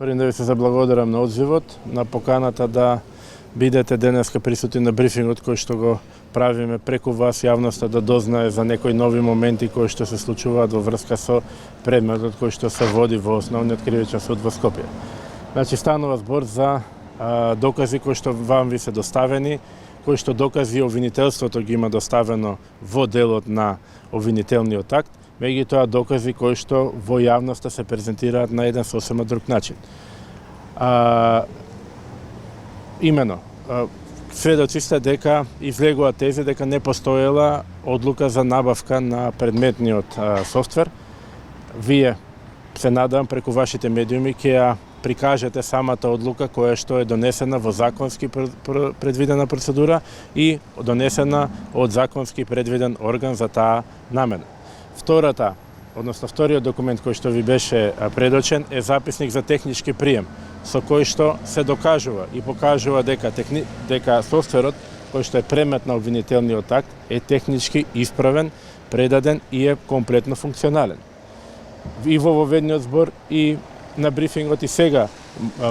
Прем да ви се заблагодарам на одзивот, на поканата да бидете денеска присутни на брифингот кој што го правиме преку вас, јавноста да дознае за некои нови моменти кои што се случуваат во врска со предметот кој што се води во Основниот кривичен суд во Скопје. Значи, станува збор за докази кои што вам ви се доставени, кои што докази обвинителството ги има доставено во делот на обвинителниот акт, меѓутоа докази кои што во јавноста се презентираат на еден сосема друг начин. Имено, сведоци сте дека излегува тези дека не постоела одлука за набавка на предметниот софтвер. Вие, се надам, преку вашите медиуми ќе ја прикажете самата одлука која што е донесена во законски предвидена процедура и донесена од законски предвиден орган за таа намена. Вториот документ кој што ви беше предочен е записник за технички прием, со кој што се докажува и покажува дека софтверот кој што е предмет на обвинителниот акт е технички исправен, предаден и е комплетно функционален. И во воведниот збор и на брифингот и сега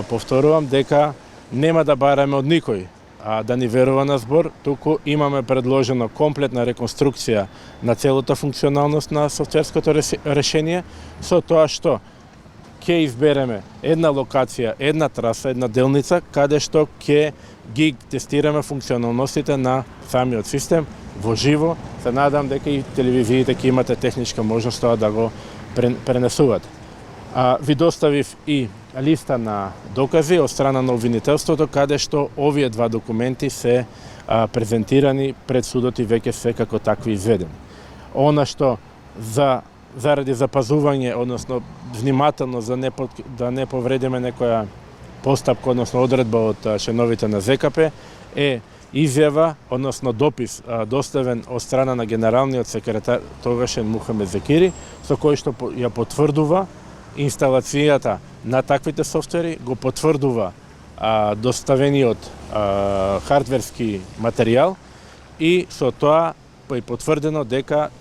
повторувам дека нема да бараме од никој да ни верува на збор, туку имаме предложено комплетна реконструкција на целата функционалност на софтверското решение, со тоа што ќе избереме една локација, една траса, една делница, каде што ќе ги тестираме функционалностите на самиот систем во живо. Се надам дека и телевизиите ќе имате техничка можност тоа да го пренесувате. Ви доставив и листа на докази од страна на обвинителството, каде што овие два документи се презентирани пред судот и веќе се како такви изведени. Она што заради запазување, односно внимателно за да не повредиме некоја постапка, односно одредба од членовите на ЗКП, е изјава, односно допис доставен од страна на генералниот секретар тогашен Мухамед Зекири, со кој што ја потврдува инсталацијата на таквите софтвери, го потврдува доставениот хардверски материјал и со тоа е потврдено дека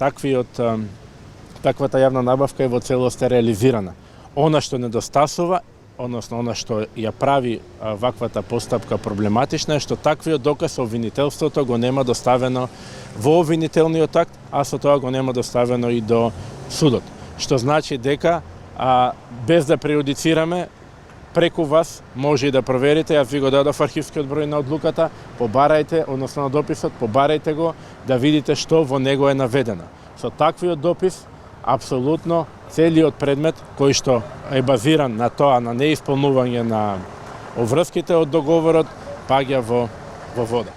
таквата јавна набавка е во целост реализирана. Она што недостасува, односно она што ја прави ваквата постапка проблематична е што таквиот доказ обвинителството го нема доставено во обвинителниот акт, а со тоа го нема доставено и до судот. Што значи дека без да преюдицираме, преку вас може и да проверите, јас ви го дадов архивскиот број на одлуката, побарајте, односно на дописот, побарајте го да видите што во него е наведено. Со таквиот допис, апсолутно целиот предмет кој што е базиран на тоа, на неисполнување на обврските од договорот, паѓа во вода.